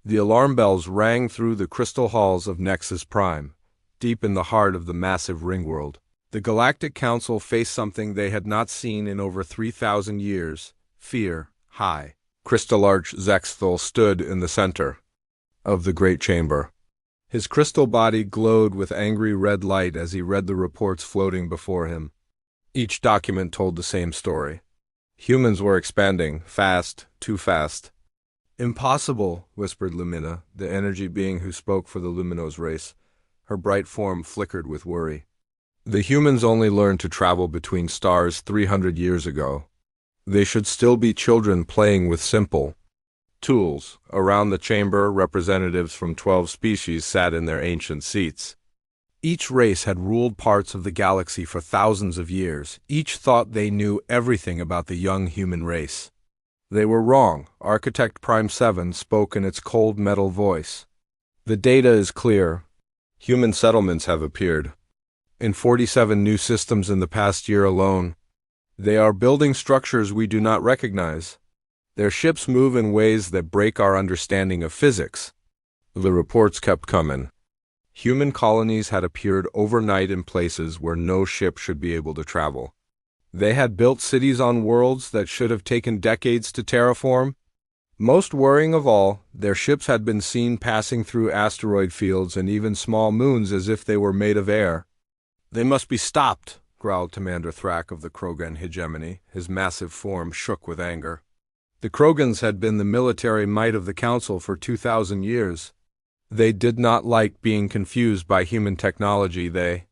The alarm bells rang through the crystal halls of Nexus Prime, deep in the heart of the massive ringworld. The Galactic Council faced something they had not seen in over 3,000 years: fear. High. Crystal Arch Zexthal stood in the center of the great chamber. His crystal body glowed with angry red light as he read the reports floating before him. Each document told the same story. Humans were expanding, fast, too fast. "Impossible," whispered Lumina, the energy being who spoke for the Luminous race. Her bright form flickered with worry. "The humans only learned to travel between stars 300 years ago. They should still be children playing with simple tools." Around the chamber, representatives from 12 species sat in their ancient seats. Each race had ruled parts of the galaxy for thousands of years. Each thought they knew everything about the young human race. They were wrong. Architect Prime 7 spoke in its cold metal voice. "The data is clear. Human settlements have appeared in 47 new systems in the past year alone. They are building structures we do not recognize. Their ships move in ways that break our understanding of physics." The reports kept coming. Human colonies had appeared overnight in places where no ship should be able to travel. They had built cities on worlds that should have taken decades to terraform. Most worrying of all, their ships had been seen passing through asteroid fields and even small moons as if they were made of air. "They must be stopped," growled Commander Thrak of the Krogan hegemony. His massive form shook with anger. The Krogans had been the military might of the Council for 2,000 years. They did not like being confused by human technology they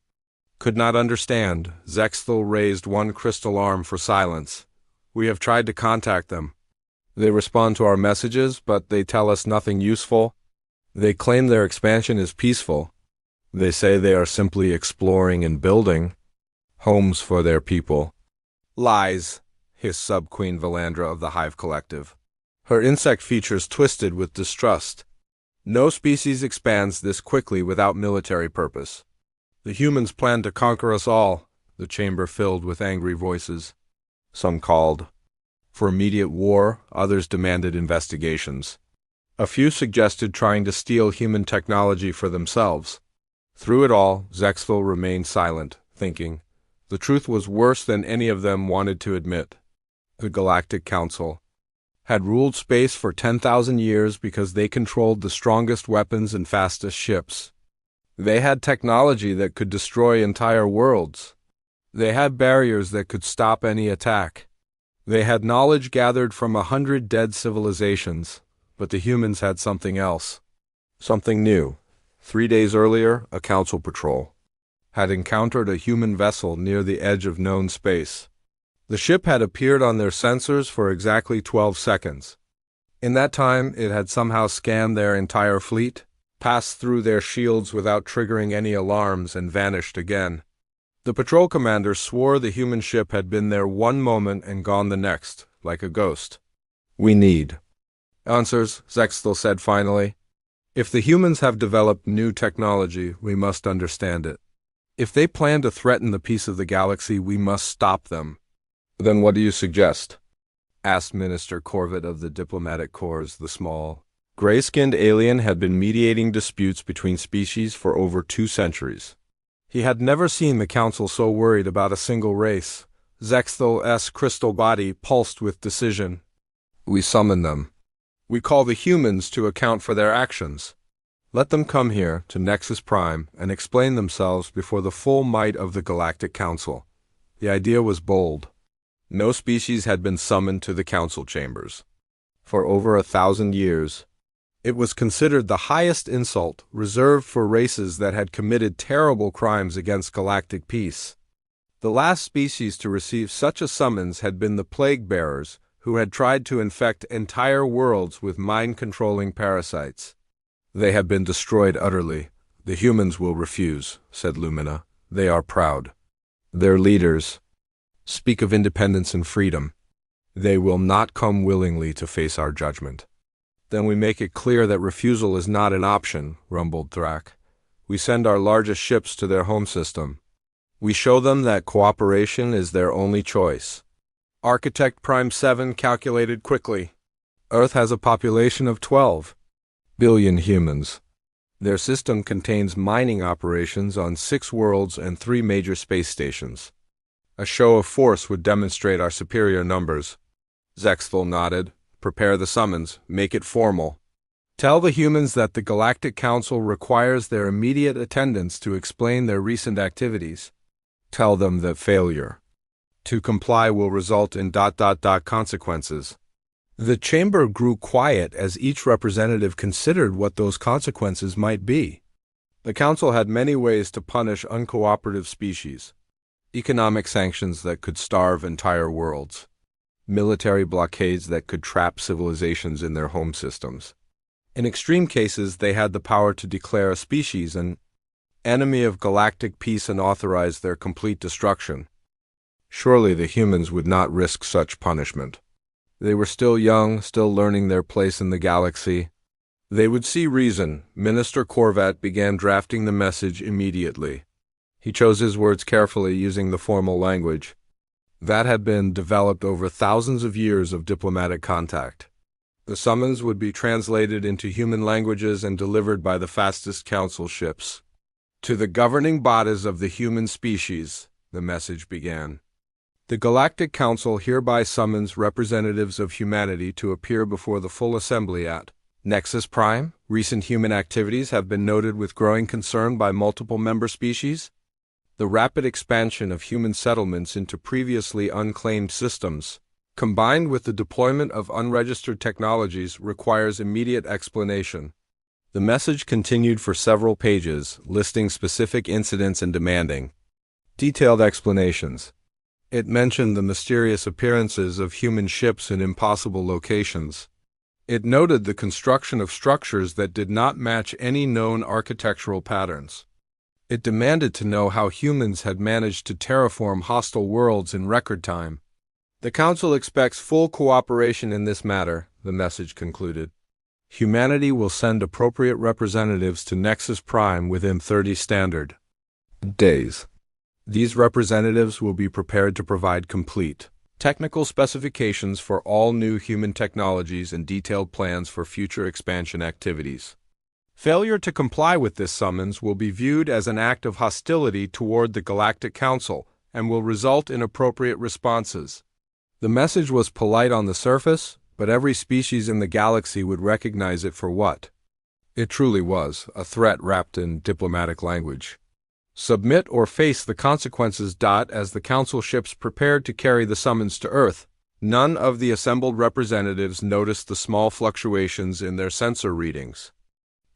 could not understand. Zexthal raised one crystal arm for silence. "We have tried to contact them. They respond to our messages, but they tell us nothing useful. They claim their expansion is peaceful. They say they are simply exploring and building homes for their people." "Lies," hissed Sub-Queen Valandra of the Hive Collective. Her insect features twisted with distrust. "No species expands this quickly without military purpose. The humans plan to conquer us all." The chamber filled with angry voices. Some called for immediate war, others demanded investigations. A few suggested trying to steal human technology for themselves. Through it all, Zexthal remained silent, thinking. The truth was worse than any of them wanted to admit. The Galactic Council had ruled space for 10,000 years because they controlled the strongest weapons and fastest ships. They had technology that could destroy entire worlds. They had barriers that could stop any attack. They had knowledge gathered from 100 dead civilizations, but the humans had something else. Something new. 3 days earlier, a council patrol had encountered a human vessel near the edge of known space. The ship had appeared on their sensors for exactly 12 seconds. In that time, it had somehow scanned their entire fleet, passed through their shields without triggering any alarms, and vanished again. The patrol commander swore the human ship had been there one moment and gone the next, like a ghost. "We need answers," Zexthal said finally. "If the humans have developed new technology, we must understand it. If they plan to threaten the peace of the galaxy, we must stop them." "Then what do you suggest?" asked Minister Corvette of the Diplomatic Corps. The small, gray-skinned alien had been mediating disputes between species for over 2 centuries. He had never seen the Council so worried about a single race. Zexthal's crystal body pulsed with decision. "We summon them. We call the humans to account for their actions. Let them come here to Nexus Prime and explain themselves before the full might of the Galactic Council." The idea was bold. No species had been summoned to the council chambers for over 1,000 years. It was considered the highest insult, reserved for races that had committed terrible crimes against galactic peace. The last species to receive such a summons had been the Plague Bearers, who had tried to infect entire worlds with mind-controlling parasites. "They have been destroyed utterly. The humans will refuse," said Lumina. "They are proud. Their leaders speak of independence and freedom. They will not come willingly to face our judgment." "Then we make it clear that refusal is not an option," rumbled Thrak. "We send our largest ships to their home system. We show them that cooperation is their only choice." Architect Prime 7 calculated quickly. "Earth has a population of 12 billion humans. Their system contains mining operations on 6 worlds and 3 major space stations. A show of force would demonstrate our superior numbers. Zexthel nodded. Prepare the summons. Make it formal. Tell the humans that the Galactic Council requires their immediate attendance to explain their recent activities. Tell them that failure to comply will result in ... consequences. The chamber grew quiet as each representative considered what those consequences might be. The Council had many ways to punish uncooperative species. Economic sanctions that could starve entire worlds. Military blockades that could trap civilizations in their home systems. In extreme cases, they had the power to declare a species an enemy of galactic peace and authorize their complete destruction. Surely the humans would not risk such punishment. They were still young, still learning their place in the galaxy. They would see reason. Minister Corvat began drafting the message immediately. He chose his words carefully, using the formal language that had been developed over thousands of years of diplomatic contact. The summons would be translated into human languages and delivered by the fastest council ships. To the governing bodies of the human species, the message began. The Galactic Council hereby summons representatives of humanity to appear before the full assembly at Nexus Prime. Recent human activities have been noted with growing concern by multiple member species. The rapid expansion of human settlements into previously unclaimed systems, combined with the deployment of unregistered technologies, requires immediate explanation. The message continued for several pages, listing specific incidents and demanding detailed explanations. It mentioned the mysterious appearances of human ships in impossible locations. It noted the construction of structures that did not match any known architectural patterns. It demanded to know how humans had managed to terraform hostile worlds in record time. The Council expects full cooperation in this matter, the message concluded. Humanity will send appropriate representatives to Nexus Prime within 30 standard days. These representatives will be prepared to provide complete technical specifications for all new human technologies and detailed plans for future expansion activities. Failure to comply with this summons will be viewed as an act of hostility toward the Galactic Council and will result in appropriate responses. The message was polite on the surface, but every species in the galaxy would recognize it for what it truly was, a threat wrapped in diplomatic language. Submit or face the consequences. As the Council ships prepared to carry the summons to Earth, none of the assembled representatives noticed the small fluctuations in their sensor readings.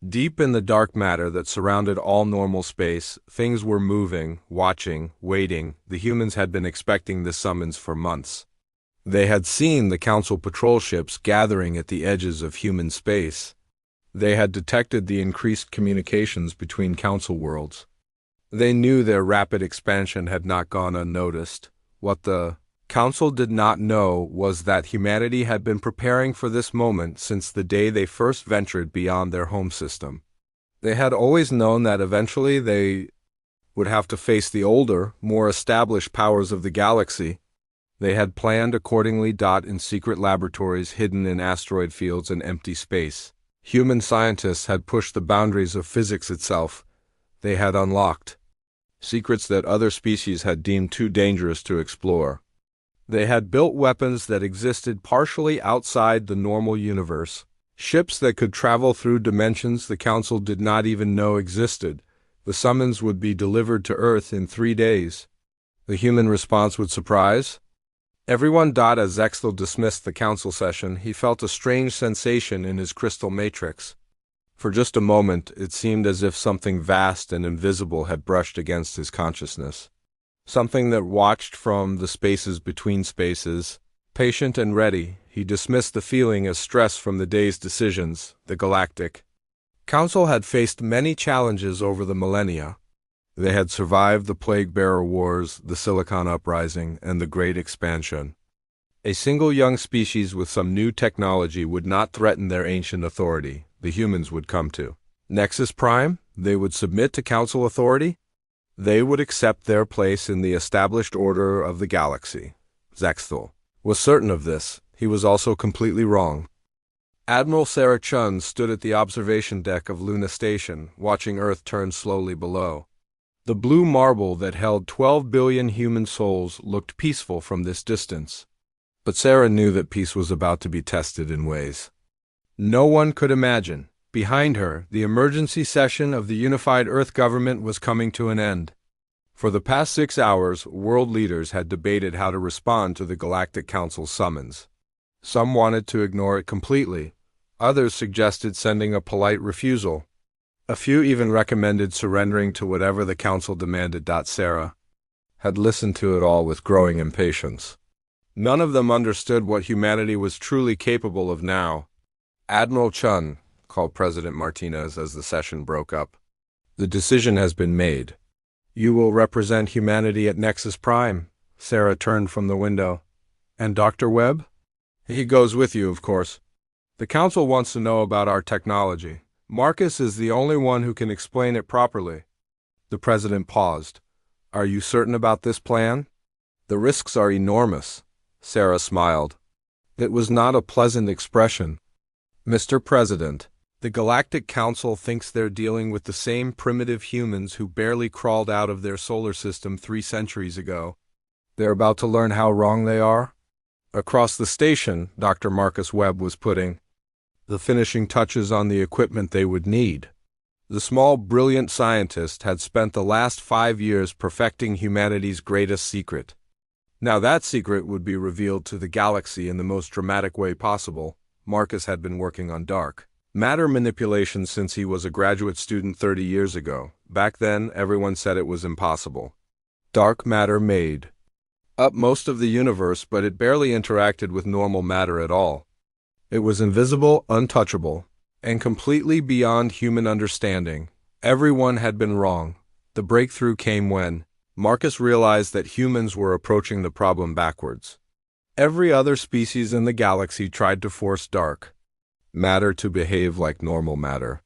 Deep in the dark matter that surrounded all normal space, things were moving, watching, waiting. The humans had been expecting this summons for months. They had seen the Council patrol ships gathering at the edges of human space. They had detected the increased communications between Council worlds. They knew their rapid expansion had not gone unnoticed. What the Council did not know was that humanity had been preparing for this moment since the day they first ventured beyond their home system. They had always known that eventually they would have to face the older, more established powers of the galaxy. They had planned accordingly. In secret laboratories hidden in asteroid fields and empty space, human scientists had pushed the boundaries of physics itself. They had unlocked secrets that other species had deemed too dangerous to explore. They had built weapons that existed partially outside the normal universe, ships that could travel through dimensions the Council did not even know existed. The summons would be delivered to Earth in 3 days. The human response would surprise everyone. As Zexthel dismissed the Council session, he felt a strange sensation in his crystal matrix. For just a moment, it seemed as if something vast and invisible had brushed against his consciousness. Something that watched from the spaces between spaces. Patient and ready, he dismissed the feeling as stress from the day's decisions. The Galactic Council had faced many challenges over the millennia. They had survived the Plague-Bearer Wars, the Silicon Uprising, and the Great Expansion. A single young species with some new technology would not threaten their ancient authority. The humans would come to Nexus Prime. They would submit to Council authority. They would accept their place in the established order of the galaxy. Zexthel was certain of this. He was also completely wrong. Admiral Sarah Chun stood at the observation deck of Luna Station, watching Earth turn slowly below. The blue marble that held 12 billion human souls looked peaceful from this distance. But Sarah knew that peace was about to be tested in ways no one could imagine. Behind her, the emergency session of the unified Earth government was coming to an end. For the past 6 hours, world leaders had debated how to respond to the Galactic Council's summons. Some wanted to ignore it completely. Others suggested sending a polite refusal. A few even recommended surrendering to whatever the Council demanded. Sarah had listened to it all with growing impatience. None of them understood what humanity was truly capable of now. "Admiral Chun," called President Martinez as the session broke up, "the decision has been made. You will represent humanity at Nexus Prime." Sarah turned from the window. "And Dr. Webb?" "He goes with you, of course. The Council wants to know about our technology. Marcus is the only one who can explain it properly." The President paused. "Are you certain about this plan?" "The risks are enormous." Sarah smiled. It was not a pleasant expression. "Mr. President, the Galactic Council thinks they're dealing with the same primitive humans who barely crawled out of their solar system 3 centuries ago. They're about to learn how wrong they are." Across the station, Dr. Marcus Webb was putting the finishing touches on the equipment they would need. The small, brilliant scientist had spent the last 5 years perfecting humanity's greatest secret. Now that secret would be revealed to the galaxy in the most dramatic way possible. Marcus had been working on dark matter manipulation since he was a graduate student 30 years ago. Back then, everyone said it was impossible. Dark matter made up most of the universe, but it barely interacted with normal matter at all. It was invisible, untouchable, and completely beyond human understanding. Everyone had been wrong. The breakthrough came when Marcus realized that humans were approaching the problem backwards. Every other species in the galaxy tried to force dark matter to behave like normal matter.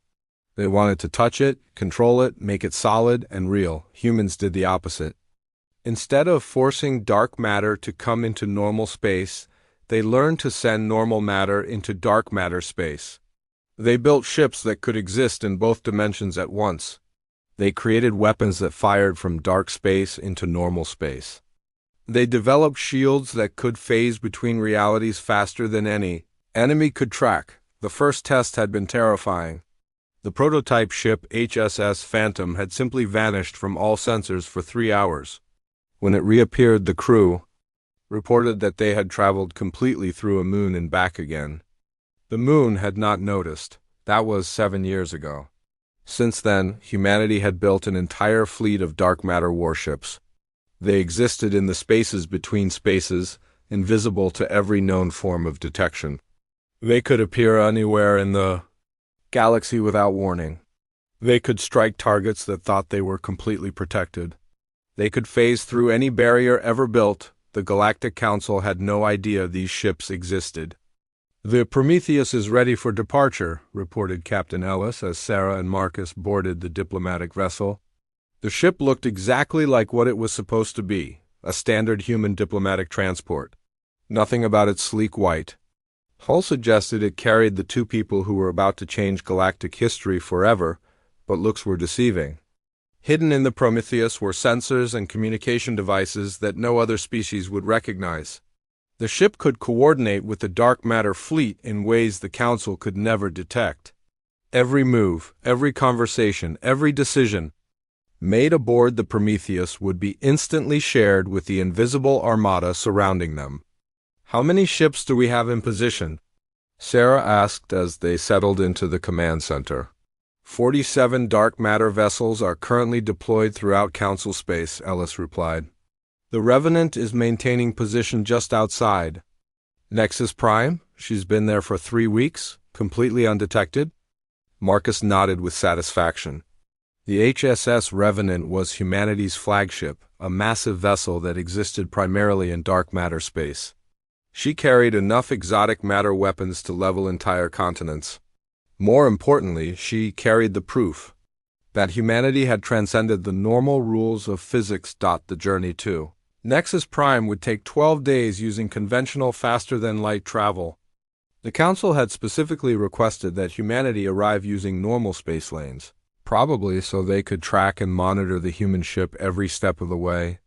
They wanted to touch it, control it, make it solid and real. Humans did the opposite. Instead of forcing dark matter to come into normal space, they learned to send normal matter into dark matter space. They built ships that could exist in both dimensions at once. They created weapons that fired from dark space into normal space. They developed shields that could phase between realities faster than any enemy could track. The first test had been terrifying. The prototype ship HSS Phantom had simply vanished from all sensors for 3 hours. When it reappeared, the crew reported that they had traveled completely through a moon and back again. The moon had not noticed. That was 7 years ago. Since then, humanity had built an entire fleet of dark matter warships. They existed in the spaces between spaces, invisible to every known form of detection. They could appear anywhere in the galaxy without warning. They could strike targets that thought they were completely protected. They could phase through any barrier ever built. The Galactic Council had no idea these ships existed. "The Prometheus is ready for departure," reported Captain Ellis as Sarah and Marcus boarded the diplomatic vessel. The ship looked exactly like what it was supposed to be, a standard human diplomatic transport. Nothing about its sleek white hull suggested it carried the 2 people who were about to change galactic history forever, but looks were deceiving. Hidden in the Prometheus were sensors and communication devices that no other species would recognize. The ship could coordinate with the dark matter fleet in ways the Council could never detect. Every move, every conversation, every decision made aboard the Prometheus would be instantly shared with the invisible armada surrounding them. "How many ships do we have in position?" Sarah asked as they settled into the command center. 47 dark matter vessels are currently deployed throughout Council space, Ellis replied. "The Revenant is maintaining position just outside Nexus Prime. She's been there for 3 weeks, completely undetected." Marcus nodded with satisfaction. The HSS Revenant was humanity's flagship, a massive vessel that existed primarily in dark matter space. She carried enough exotic matter weapons to level entire continents. More importantly, she carried the proof that humanity had transcended the normal rules of physics. The journey to Nexus Prime would take 12 days using conventional faster-than-light travel. The Council had specifically requested that humanity arrive using normal space lanes, probably so they could track and monitor the human ship every step of the way.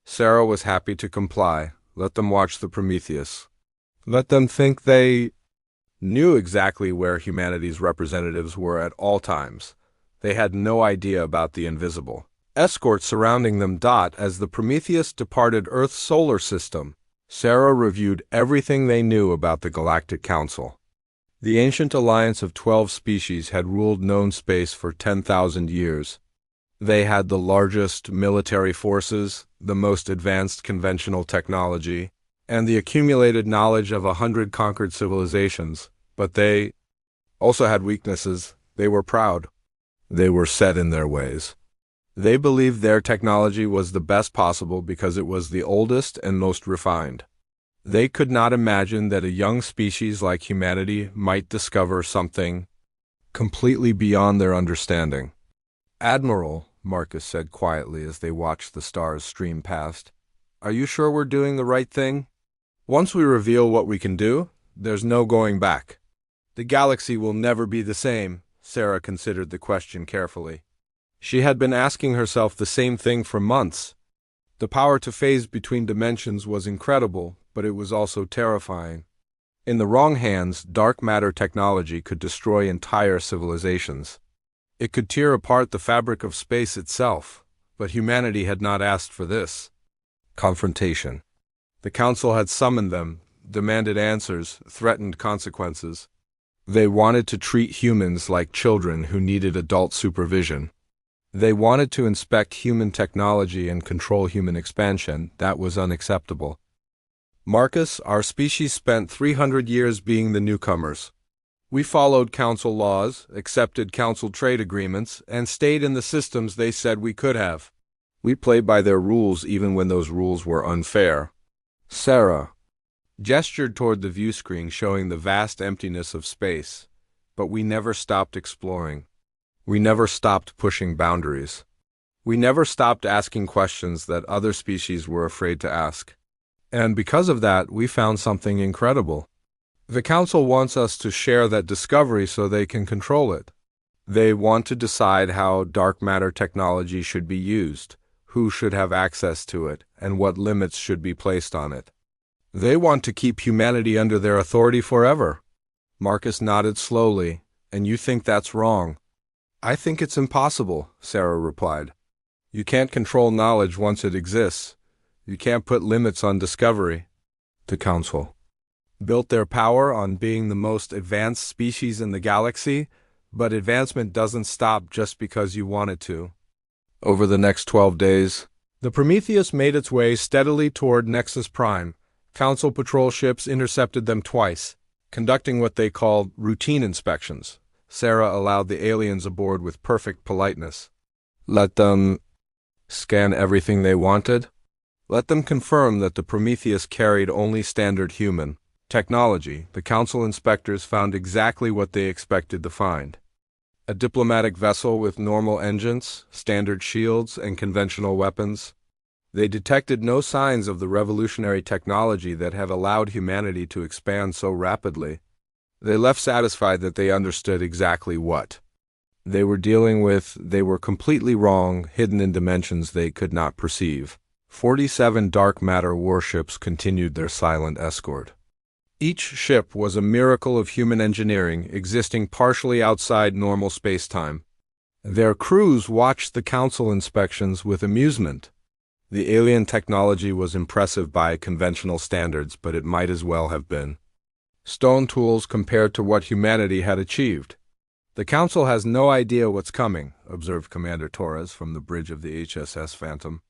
Sarah was happy to comply. Let them watch the Prometheus. Let them think they knew exactly where humanity's representatives were at all times. They had no idea about the invisible escort surrounding them. As the Prometheus departed Earth's solar system, Sarah reviewed everything they knew about the Galactic Council. The ancient alliance of 12 species had ruled known space for 10,000 years. They had the largest military forces, the most advanced conventional technology, and the accumulated knowledge of 100 conquered civilizations. But they also had weaknesses. They were proud. They were set in their ways. They believed their technology was the best possible because it was the oldest and most refined. They could not imagine that a young species like humanity might discover something completely beyond their understanding. "Admiral," Marcus said quietly as they watched the stars stream past, "are you sure we're doing the right thing? Once we reveal what we can do, there's no going back." "The galaxy will never be the same," Sarah considered the question carefully. She had been asking herself the same thing for months. The power to phase between dimensions was incredible, but it was also terrifying. In the wrong hands, dark matter technology could destroy entire civilizations. It could tear apart the fabric of space itself, but humanity had not asked for this. Confrontation. The Council had summoned them, demanded answers, threatened consequences. They wanted to treat humans like children who needed adult supervision. They wanted to inspect human technology and control human expansion. That was unacceptable. "Marcus, our species spent 300 years being the newcomers. We followed Council laws, accepted Council trade agreements, and stayed in the systems they said we could have. We played by their rules even when those rules were unfair." Sarah gestured toward the view screen showing the vast emptiness of space. "But we never stopped exploring. We never stopped pushing boundaries. We never stopped asking questions that other species were afraid to ask. And because of that, we found something incredible. The Council wants us to share that discovery so they can control it. They want to decide how dark matter technology should be used, who should have access to it, and what limits should be placed on it. They want to keep humanity under their authority forever." Marcus nodded slowly. "And you think that's wrong?" "I think it's impossible," Sarah replied. "You can't control knowledge once it exists. You can't put limits on discovery." The Council built their power on being the most advanced species in the galaxy, but advancement doesn't stop just because you want it to. Over the next 12 days, the Prometheus made its way steadily toward Nexus Prime. Council patrol ships intercepted them twice, conducting what they called routine inspections. Sarah allowed the aliens aboard with perfect politeness. Let them scan everything they wanted. Let them confirm that the Prometheus carried only standard human technology. The Council inspectors found exactly what they expected to find. A diplomatic vessel with normal engines, standard shields, and conventional weapons. They detected no signs of the revolutionary technology that had allowed humanity to expand so rapidly. They left satisfied that they understood exactly what they were dealing with. They were completely wrong, hidden in dimensions they could not perceive. 47 dark matter warships continued their silent escort. Each ship was a miracle of human engineering, existing partially outside normal space-time. Their crews watched the Council inspections with amusement. The alien technology was impressive by conventional standards, but it might as well have been stone tools compared to what humanity had achieved. "The Council has no idea what's coming," observed Commander Torres from the bridge of the HSS Phantom.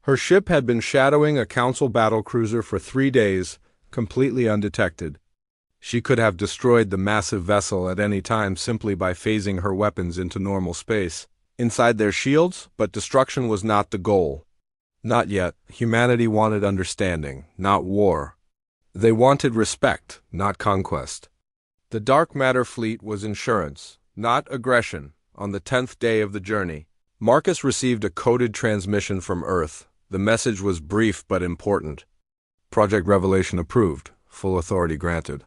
Her ship had been shadowing a Council battlecruiser for 3 days, completely undetected. She could have destroyed the massive vessel at any time simply by phasing her weapons into normal space inside their shields, but destruction was not the goal. Not yet. Humanity wanted understanding, not war. They wanted respect, not conquest. The dark matter fleet was insurance, not aggression. On the 10th day of the journey, Marcus received a coded transmission from Earth. The message was brief but important. Project Revelation approved. Full authority granted.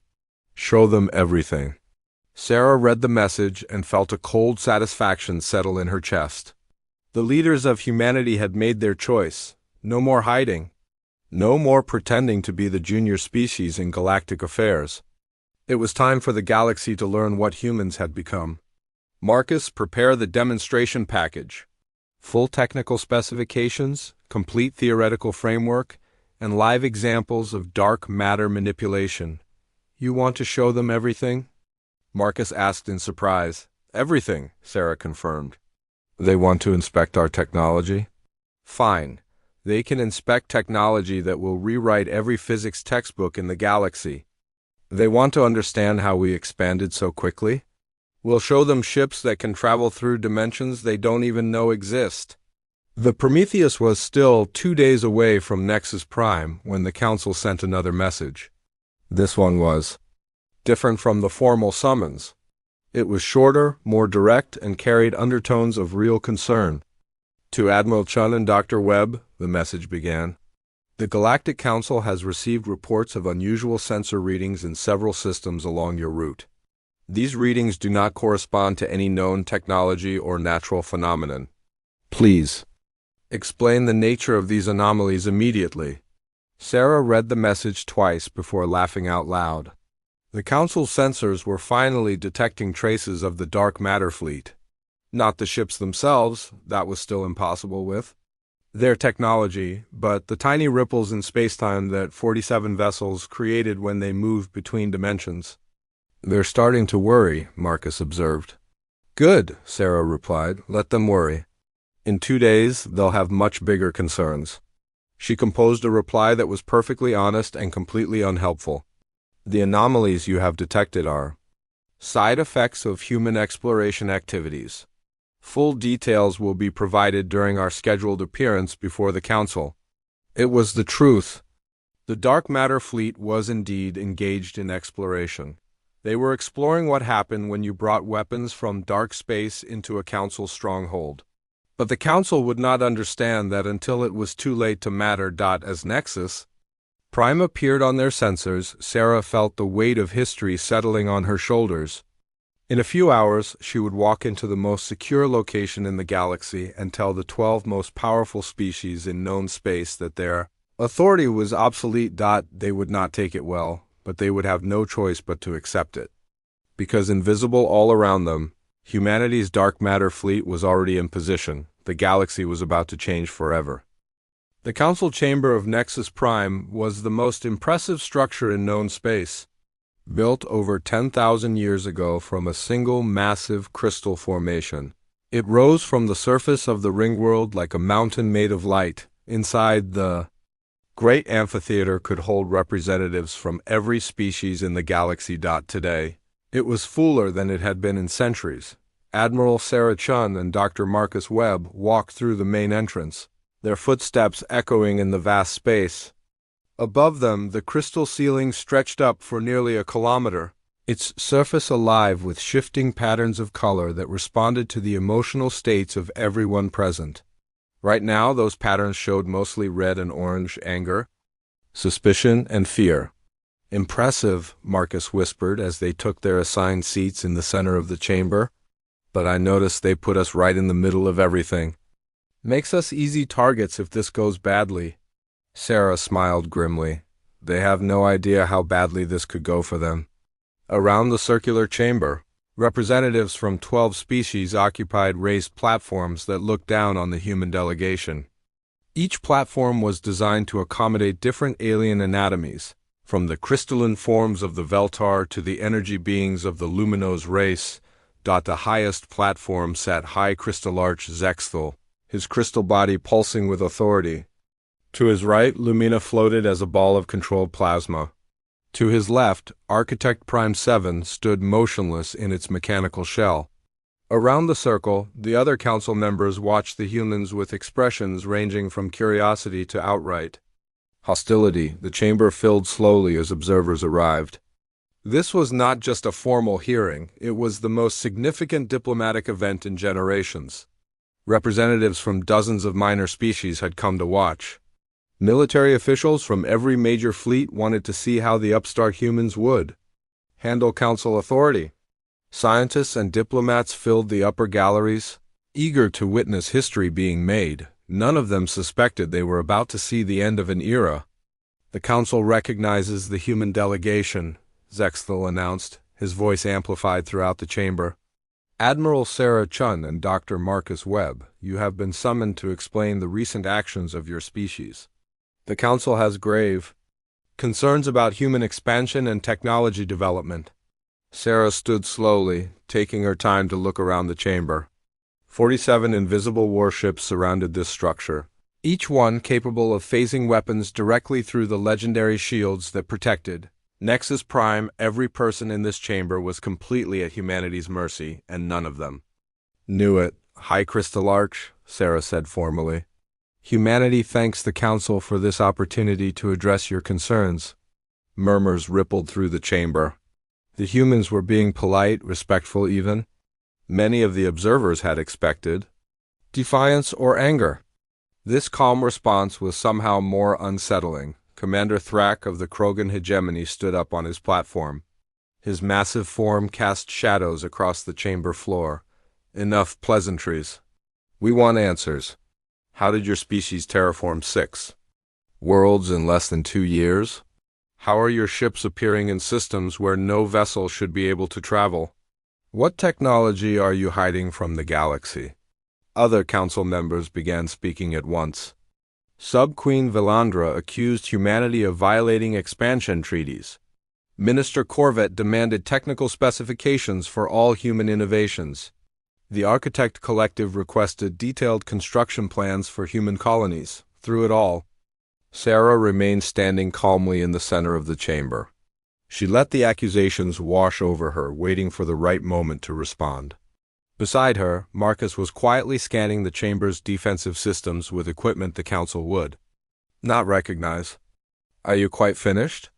Show them everything. Sarah read the message and felt a cold satisfaction settle in her chest. The leaders of humanity had made their choice. No more hiding. No more pretending to be the junior species in galactic affairs. It was time for the galaxy to learn what humans had become. Marcus, prepare the demonstration package. Full technical specifications, complete theoretical framework, and live examples of dark matter manipulation. You want to show them everything? Marcus asked in surprise. Everything, Sarah confirmed. They want to inspect our technology? Fine. They can inspect technology that will rewrite every physics textbook in the galaxy. They want to understand how we expanded so quickly? We'll show them ships that can travel through dimensions they don't even know exist. The Prometheus was still 2 days away from Nexus Prime when the Council sent another message. This one was different from the formal summons. It was shorter, more direct, and carried undertones of real concern. To Admiral Chun and Dr. Webb, the message began. The Galactic Council has received reports of unusual sensor readings in several systems along your route. These readings do not correspond to any known technology or natural phenomenon. Please, explain the nature of these anomalies immediately. Sarah read the message twice before laughing out loud. The Council's sensors were finally detecting traces of the dark matter fleet. Not the ships themselves, that was still impossible with their technology, but the tiny ripples in spacetime that 47 vessels created when they moved between dimensions. They're starting to worry, Marcus observed. Good, Sarah replied. Let them worry. In 2 days, they'll have much bigger concerns. She composed a reply that was perfectly honest and completely unhelpful. The anomalies you have detected are side effects of human exploration activities. Full details will be provided during our scheduled appearance before the Council. It was the truth. The dark matter fleet was indeed engaged in exploration. They were exploring what happened when you brought weapons from dark space into a Council stronghold. But the Council would not understand that until it was too late to matter. As Nexus Prime appeared on their sensors, Sarah felt the weight of history settling on her shoulders. In a few hours, she would walk into the most secure location in the galaxy and tell the 12 most powerful species in known space that their authority was obsolete. They would not take it well, but they would have no choice but to accept it. Because invisible all around them, humanity's dark matter fleet was already in position. The galaxy was about to change forever. The Council Chamber of Nexus Prime was the most impressive structure in known space. Built over 10,000 years ago from a single massive crystal formation. It rose from the surface of the ring world like a mountain made of light. Inside, the great amphitheater could hold representatives from every species in the galaxy. Today, it was fuller than it had been in centuries. Admiral Sarah Chun and Dr. Marcus Webb walked through the main entrance, their footsteps echoing in the vast space. Above them, the crystal ceiling stretched up for nearly a kilometer, its surface alive with shifting patterns of color that responded to the emotional states of everyone present. Right now, those patterns showed mostly red and orange: anger, suspicion, and fear. Impressive, Marcus whispered as they took their assigned seats in the center of the chamber. But I noticed they put us right in the middle of everything. Makes us easy targets if this goes badly. Sarah smiled grimly. They have no idea how badly this could go for them. Around the circular chamber, representatives from 12 species occupied raised platforms that looked down on the human delegation. Each platform was designed to accommodate different alien anatomies, from the crystalline forms of the Veltar to the energy beings of the Luminose race. The highest platform sat High Crystallarch Zexthal, his crystal body pulsing with authority. To his right, Lumina floated as a ball of controlled plasma. To his left, Architect Prime 7 stood motionless in its mechanical shell. Around the circle, the other council members watched the humans with expressions ranging from curiosity to outright hostility. The chamber filled slowly as observers arrived. This was not just a formal hearing, it was the most significant diplomatic event in generations. Representatives from dozens of minor species had come to watch. Military officials from every major fleet wanted to see how the upstart humans would handle council authority. Scientists and diplomats filled the upper galleries, eager to witness history being made. None of them suspected they were about to see the end of an era. The council recognizes the human delegation, Zexthal announced, his voice amplified throughout the chamber. Admiral Sarah Chun and Dr. Marcus Webb, you have been summoned to explain the recent actions of your species. The council has grave concerns about human expansion and technology development. Sarah stood slowly, taking her time to look around the chamber. 47 invisible warships surrounded this structure, each one capable of phasing weapons directly through the legendary shields that protected Nexus Prime. Every person in this chamber was completely at humanity's mercy, and none of them knew it. High Crystal Arch, Sarah said formally. Humanity thanks the Council for this opportunity to address your concerns. Murmurs rippled through the chamber. The humans were being polite, respectful even. Many of the observers had expected defiance or anger. This calm response was somehow more unsettling. Commander Thrak of the Krogan hegemony stood up on his platform. His massive form cast shadows across the chamber floor. Enough pleasantries. We want answers. How did your species terraform 6 worlds in less than 2 years? How are your ships appearing in systems where no vessel should be able to travel? What technology are you hiding from the galaxy? Other council members began speaking at once. Sub-Queen Vilandra accused humanity of violating expansion treaties. Minister Corvette demanded technical specifications for all human innovations. The Architect Collective requested detailed construction plans for human colonies. Through it all, Sarah remained standing calmly in the center of the chamber. She let the accusations wash over her, waiting for the right moment to respond. Beside her, Marcus was quietly scanning the chamber's defensive systems with equipment the Council would not recognize. Are you quite finished?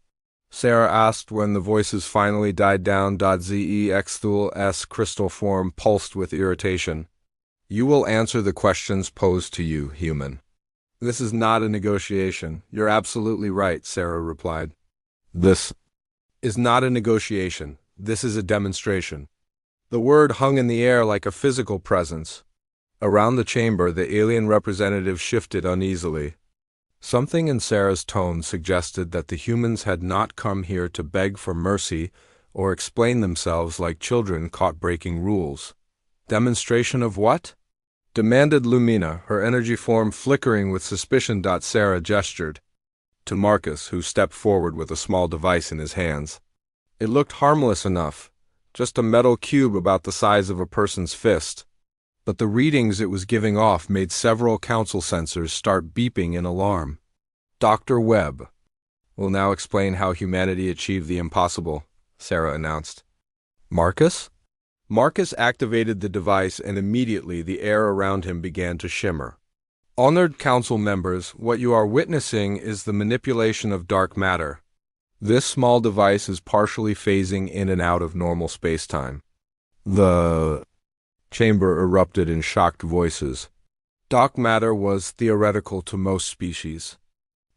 Sarah asked when the voices finally died down. Zexthul's crystal form pulsed with irritation. You will answer the questions posed to you, human. This is not a negotiation. You're absolutely right, Sarah replied. This is not a negotiation. This is a demonstration. The word hung in the air like a physical presence. Around the chamber, the alien representative shifted uneasily. Something in Sarah's tone suggested that the humans had not come here to beg for mercy or explain themselves like children caught breaking rules. Demonstration of what? Demanded Lumina, her energy form flickering with suspicion. Sarah gestured to Marcus, who stepped forward with a small device in his hands. It looked harmless enough, just a metal cube about the size of a person's fist. But the readings it was giving off made several council sensors start beeping in alarm. Dr. Webb will now explain how humanity achieved the impossible, Sarah announced. Marcus? Marcus activated the device, and immediately the air around him began to shimmer. Honored council members, what you are witnessing is the manipulation of dark matter. This small device is partially phasing in and out of normal space-time. The chamber erupted in shocked voices. Dark matter was theoretical to most species.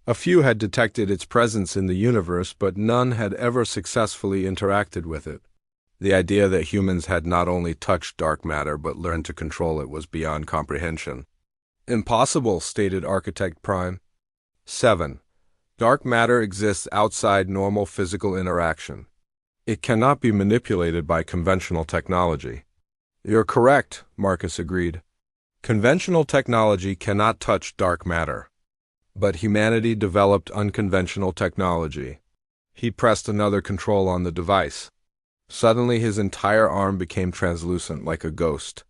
A few had detected its presence in the universe, but none had ever successfully interacted with it. The idea that humans had not only touched dark matter but learned to control it was beyond comprehension. Impossible, stated Architect Prime. 7. Dark matter exists outside normal physical interaction. It cannot be manipulated by conventional technology. You're correct, Marcus agreed. Conventional technology cannot touch dark matter. But humanity developed unconventional technology. He pressed another control on the device. Suddenly his entire arm became translucent like a ghost.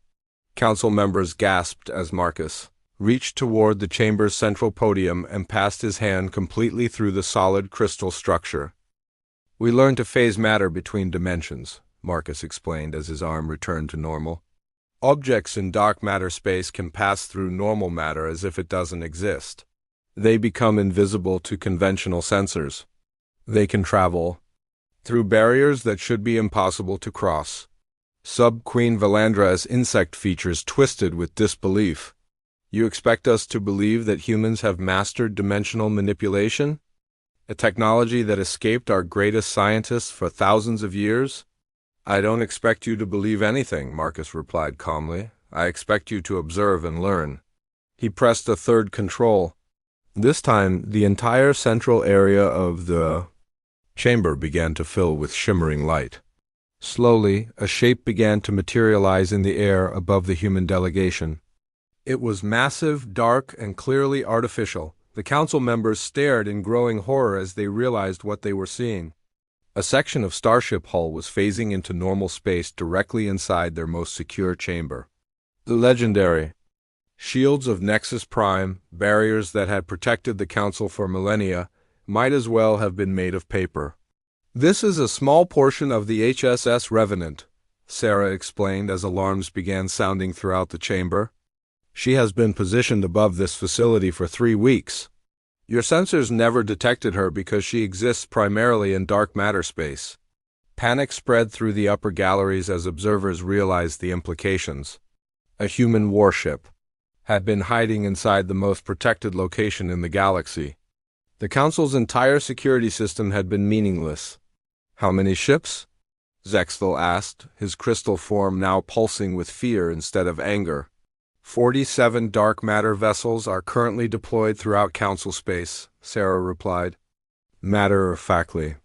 Council members gasped as Marcus reached toward the chamber's central podium and passed his hand completely through the solid crystal structure. We learned to phase matter between dimensions, Marcus explained as his arm returned to normal. Objects in dark matter space can pass through normal matter as if it doesn't exist. They become invisible to conventional sensors. They can travel through barriers that should be impossible to cross. Sub-Queen Vilandra's insect features twisted with disbelief. You expect us to believe that humans have mastered dimensional manipulation? A technology that escaped our greatest scientists for thousands of years? I don't expect you to believe anything, Marcus replied calmly. I expect you to observe and learn. He pressed a third control. This time, the entire central area of the chamber began to fill with shimmering light. Slowly, a shape began to materialize in the air above the human delegation. It was massive, dark, and clearly artificial. The council members stared in growing horror as they realized what they were seeing. A section of Starship Hull was phasing into normal space directly inside their most secure chamber. The legendary shields of Nexus Prime, barriers that had protected the council for millennia, might as well have been made of paper. This is a small portion of the HSS Revenant, Sarah explained as alarms began sounding throughout the chamber. She has been positioned above this facility for 3 weeks. Your sensors never detected her because she exists primarily in dark matter space. Panic spread through the upper galleries as observers realized the implications. A human warship had been hiding inside the most protected location in the galaxy. The Council's entire security system had been meaningless. How many ships? Zexthal asked, his crystal form now pulsing with fear instead of anger. 47 dark matter vessels are currently deployed throughout Council space, Sarah replied. Matter-of-factly.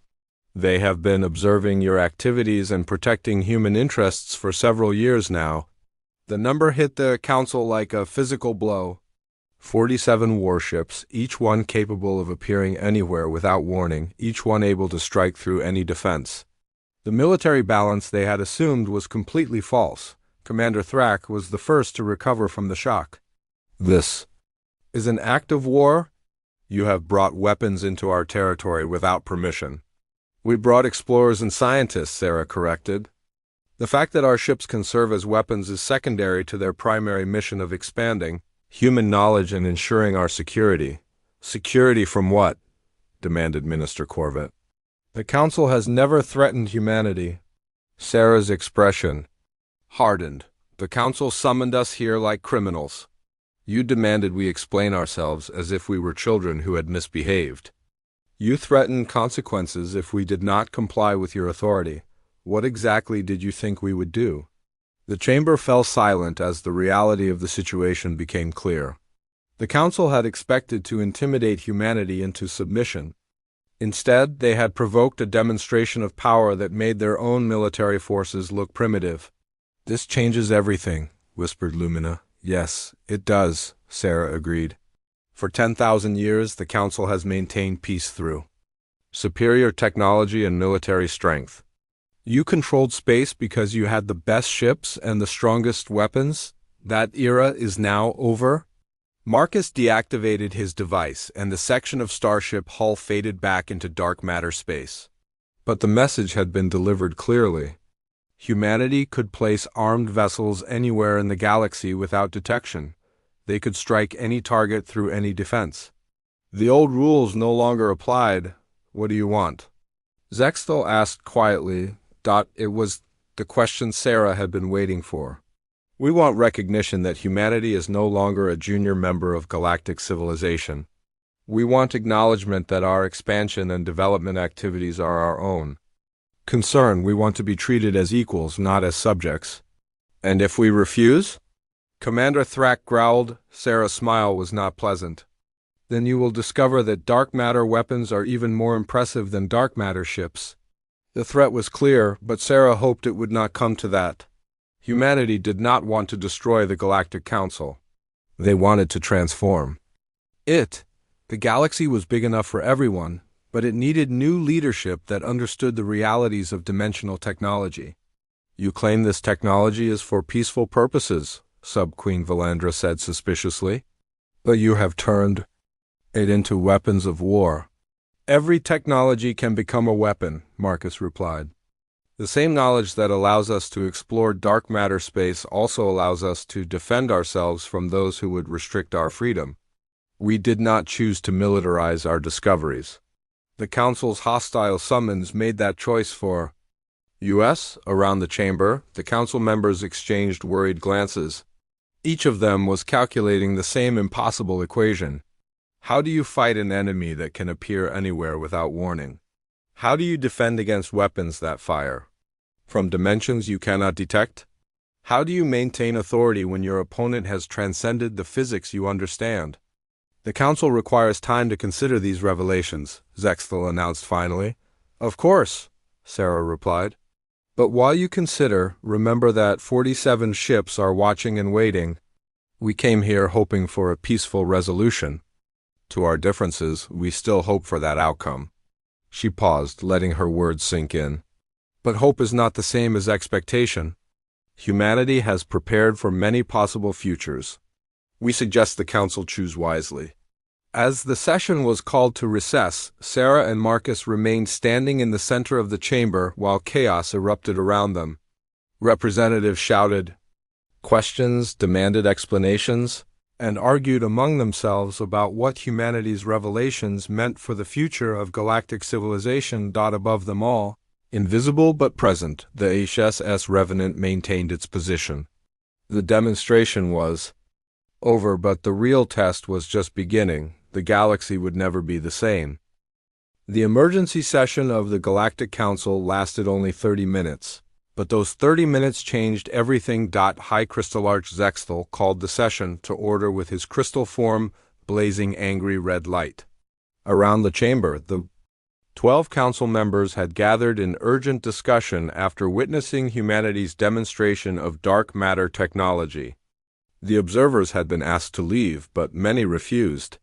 They have been observing your activities and protecting human interests for several years now. The number hit the Council like a physical blow. 47 warships, each one capable of appearing anywhere without warning, each one able to strike through any defense. The military balance they had assumed was completely false. Commander Thrak was the first to recover from the shock. This is an act of war? You have brought weapons into our territory without permission. We brought explorers and scientists, Sarah corrected. The fact that our ships can serve as weapons is secondary to their primary mission of expanding human knowledge and ensuring our security. Security from what? Demanded Minister Corvette. The Council has never threatened humanity. Sarah's expression hardened. The Council summoned us here like criminals. You demanded we explain ourselves as if we were children who had misbehaved. You threatened consequences if we did not comply with your authority. What exactly did you think we would do? The chamber fell silent as the reality of the situation became clear. The Council had expected to intimidate humanity into submission. Instead, they had provoked a demonstration of power that made their own military forces look primitive. This changes everything, whispered Lumina. Yes, it does, Sarah agreed. For 10,000 years, the Council has maintained peace through superior technology and military strength. You controlled space because you had the best ships and the strongest weapons? That era is now over? Marcus deactivated his device, and the section of Starship Hull faded back into dark matter space. But the message had been delivered clearly. Humanity could place armed vessels anywhere in the galaxy without detection. They could strike any target through any defense. The old rules no longer applied. What do you want? Zexthal asked quietly. It was the question Sarah had been waiting for. We want recognition that humanity is no longer a junior member of galactic civilization. We want acknowledgement that our expansion and development activities are our own. We want to be treated as equals, not as subjects. And if we refuse? Commander Thrak growled. Sarah's smile was not pleasant. Then you will discover that dark matter weapons are even more impressive than dark matter ships. The threat was clear, but Sarah hoped it would not come to that. Humanity did not want to destroy the Galactic Council. They wanted to transform it. The galaxy was big enough for everyone, but it needed new leadership that understood the realities of dimensional technology. You claim this technology is for peaceful purposes, Sub-Queen Valandra said suspiciously. But you have turned it into weapons of war. Every technology can become a weapon, Marcus replied. The same knowledge that allows us to explore dark matter space also allows us to defend ourselves from those who would restrict our freedom. We did not choose to militarize our discoveries. The Council's hostile summons made that choice for us. Around the chamber, the Council members exchanged worried glances. Each of them was calculating the same impossible equation. How do you fight an enemy that can appear anywhere without warning? How do you defend against weapons that fire from dimensions you cannot detect? How do you maintain authority when your opponent has transcended the physics you understand? The Council requires time to consider these revelations, Zexthel announced finally. Of course, Sarah replied. But while you consider, remember that 47 ships are watching and waiting. We came here hoping for a peaceful resolution. To our differences, we still hope for that outcome. She paused, letting her words sink in. But hope is not the same as expectation. Humanity has prepared for many possible futures. We suggest the Council choose wisely. As the session was called to recess, Sarah and Marcus remained standing in the center of the chamber while chaos erupted around them. Representatives shouted questions, demanded explanations, and argued among themselves about what humanity's revelations meant for the future of galactic civilization. Above them all, invisible but present, the HSS Revenant maintained its position. The demonstration was over, but the real test was just beginning. The galaxy would never be the same. The emergency session of the Galactic Council lasted only 30 minutes, but those 30 minutes changed everything. High Crystallarch Zexthel called the session to order with his crystal form blazing angry red light. Around the chamber, the 12 council members had gathered in urgent discussion after witnessing humanity's demonstration of dark matter technology. The observers had been asked to leave, but many refused.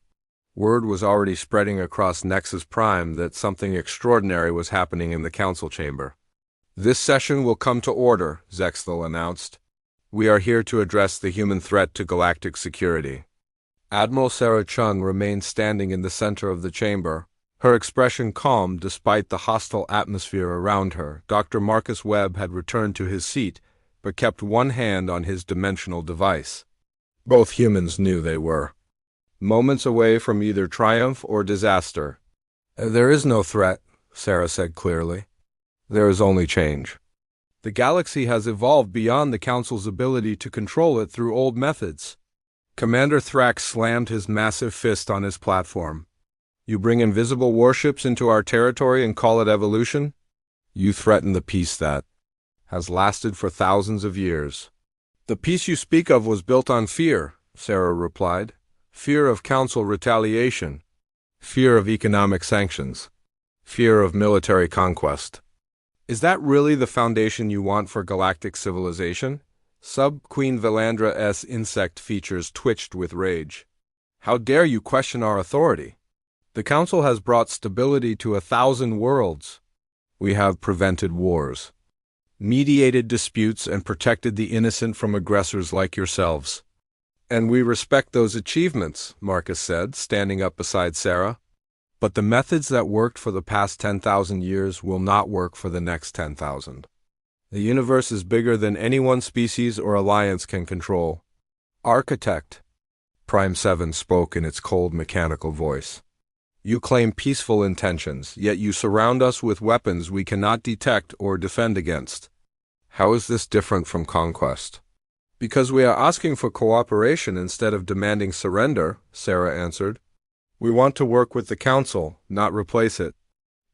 Word was already spreading across Nexus Prime that something extraordinary was happening in the council chamber. This session will come to order, Zexthel announced. We are here to address the human threat to galactic security. Admiral Sarah Chun remained standing in the center of the chamber, her expression calm despite the hostile atmosphere around her. Dr. Marcus Webb had returned to his seat, but kept one hand on his dimensional device. Both humans knew they were moments away from either triumph or disaster. There is no threat, Sarah said clearly. There is only change. The galaxy has evolved beyond the Council's ability to control it through old methods. Commander Thrax slammed his massive fist on his platform. You bring invisible warships into our territory and call it evolution? You threaten the peace that has lasted for thousands of years. The peace you speak of was built on fear, Sarah replied. Fear of Council retaliation. Fear of economic sanctions. Fear of military conquest. Is that really the foundation you want for galactic civilization? Sub-Queen Valandra's insect features twitched with rage. How dare you question our authority? The Council has brought stability to 1,000 worlds. We have prevented wars, mediated disputes, and protected the innocent from aggressors like yourselves. And we respect those achievements, Marcus said, standing up beside Sarah. But the methods that worked for the past 10,000 years will not work for the next 10,000. The universe is bigger than any one species or alliance can control. Architect, Prime 7 spoke in its cold mechanical voice. You claim peaceful intentions, yet you surround us with weapons we cannot detect or defend against. How is this different from conquest? Because we are asking for cooperation instead of demanding surrender, Sarah answered. We want to work with the Council, not replace it.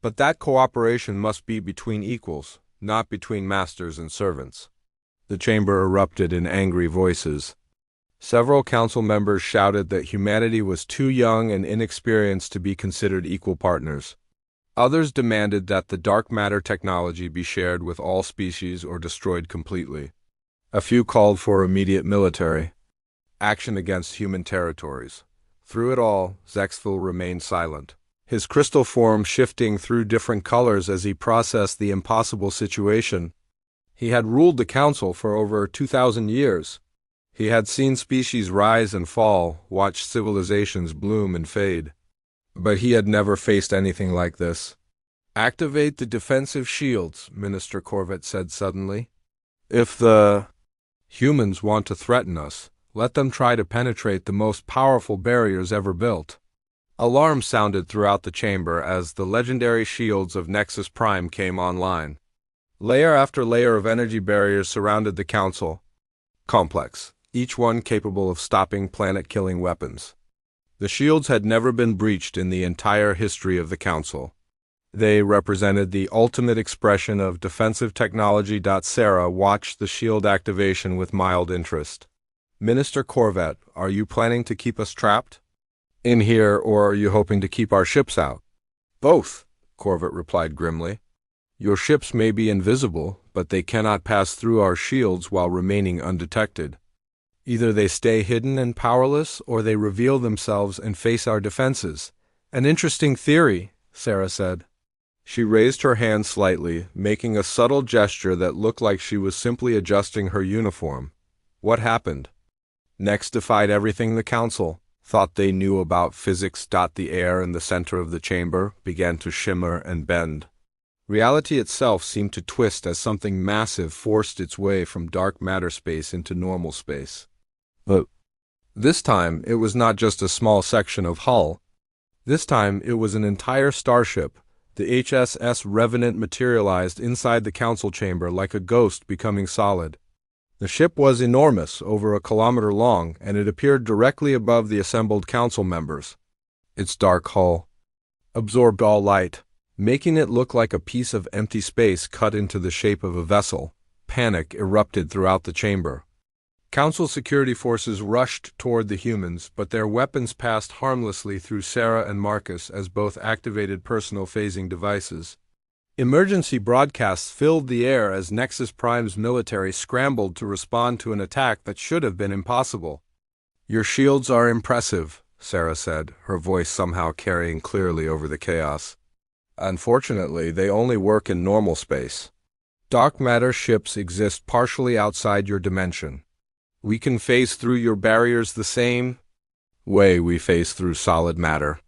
But that cooperation must be between equals, not between masters and servants. The chamber erupted in angry voices. Several council members shouted that humanity was too young and inexperienced to be considered equal partners. Others demanded that the dark matter technology be shared with all species or destroyed completely. A few called for immediate military action against human territories. Through it all, Zexthel remained silent, his crystal form shifting through different colors as he processed the impossible situation. He had ruled the Council for over 2,000 years. He had seen species rise and fall, watched civilizations bloom and fade. But he had never faced anything like this. Activate the defensive shields, Minister Corvette said suddenly. If the humans want to threaten us, let them try to penetrate the most powerful barriers ever built. Alarms sounded throughout the chamber as the legendary shields of Nexus Prime came online. Layer after layer of energy barriers surrounded the Council. Complex, each one capable of stopping planet-killing weapons. The shields had never been breached in the entire history of the Council. They represented the ultimate expression of defensive technology. Sarah watched the shield activation with mild interest. Minister Corvette, are you planning to keep us trapped in here, or are you hoping to keep our ships out? Both, Corvette replied grimly. Your ships may be invisible, but they cannot pass through our shields while remaining undetected. Either they stay hidden and powerless, or they reveal themselves and face our defenses. An interesting theory, Sarah said. She raised her hand slightly, making a subtle gesture that looked like she was simply adjusting her uniform. What happened? Nex defied everything the Council thought they knew about physics. The air in the center of the chamber began to shimmer and bend. Reality itself seemed to twist as something massive forced its way from dark matter space into normal space. But this time, it was not just a small section of hull. This time, it was an entire starship. The HSS Revenant materialized inside the Council chamber like a ghost becoming solid. The ship was enormous, over a kilometer long, and it appeared directly above the assembled Council members. Its dark hull absorbed all light, making it look like a piece of empty space cut into the shape of a vessel. Panic erupted throughout the chamber. Council security forces rushed toward the humans, but their weapons passed harmlessly through Sarah and Marcus as both activated personal phasing devices. Emergency broadcasts filled the air as Nexus Prime's military scrambled to respond to an attack that should have been impossible. Your shields are impressive, Sarah said, her voice somehow carrying clearly over the chaos. Unfortunately, they only work in normal space. Dark matter ships exist partially outside your dimension. We can phase through your barriers the same way we phase through solid matter.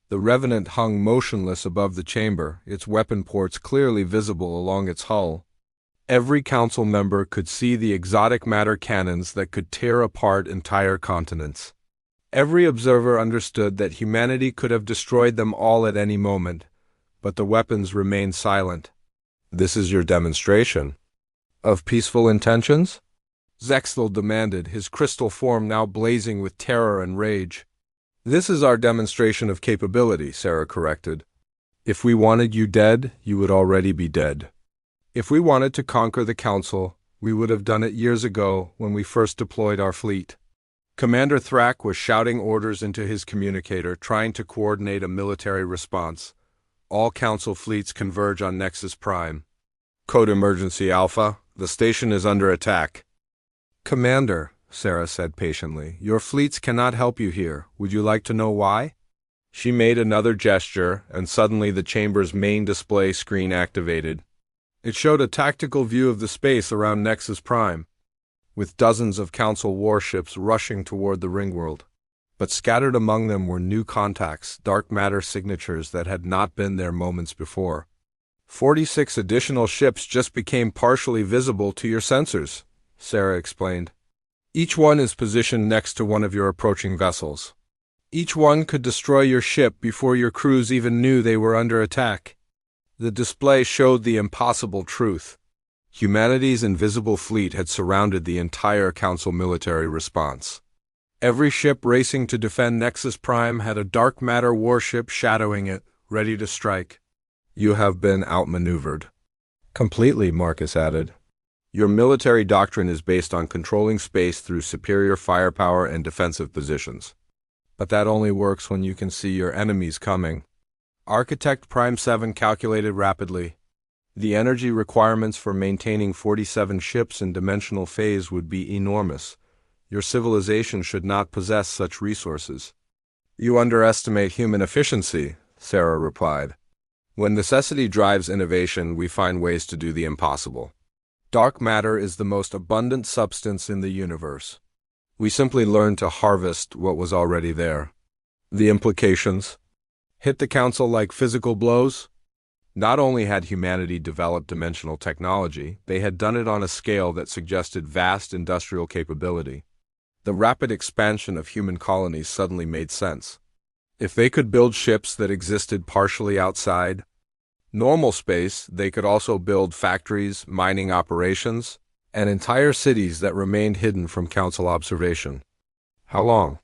The Revenant hung motionless above the chamber, its weapon ports clearly visible along its hull. Every Council member could see the exotic matter cannons that could tear apart entire continents. Every observer understood that humanity could have destroyed them all at any moment, but the weapons remained silent. This is your demonstration of peaceful intentions? Zexthel demanded, his crystal form now blazing with terror and rage. This is our demonstration of capability, Sarah corrected. If we wanted you dead, you would already be dead. If we wanted to conquer the Council, we would have done it years ago when we first deployed our fleet. Commander Thrak was shouting orders into his communicator, trying to coordinate a military response. All Council fleets converge on Nexus Prime. Code Emergency Alpha, the station is under attack. Commander, Sarah said patiently, your fleets cannot help you here. Would you like to know why? She made another gesture, and suddenly the chamber's main display screen activated. It showed a tactical view of the space around Nexus Prime, with dozens of Council warships rushing toward the Ringworld. But scattered among them were new contacts, dark matter signatures that had not been there moments before. 46 additional ships just became partially visible to your sensors, Sarah explained. Each one is positioned next to one of your approaching vessels. Each one could destroy your ship before your crews even knew they were under attack. The display showed the impossible truth. Humanity's invisible fleet had surrounded the entire Council military response. Every ship racing to defend Nexus Prime had a dark matter warship shadowing it, ready to strike. You have been outmaneuvered. Completely, Marcus added. Your military doctrine is based on controlling space through superior firepower and defensive positions. But that only works when you can see your enemies coming. Architect Prime 7 calculated rapidly. The energy requirements for maintaining 47 ships in dimensional phase would be enormous. Your civilization should not possess such resources. You underestimate human efficiency, Sarah replied. When necessity drives innovation, we find ways to do the impossible. Dark matter is the most abundant substance in the universe. We simply learned to harvest what was already there. The implications hit the Council like physical blows. Not only had humanity developed dimensional technology, they had done it on a scale that suggested vast industrial capability. The rapid expansion of human colonies suddenly made sense. If they could build ships that existed partially outside normal space, they could also build factories, mining operations, and entire cities that remained hidden from Council observation. How long?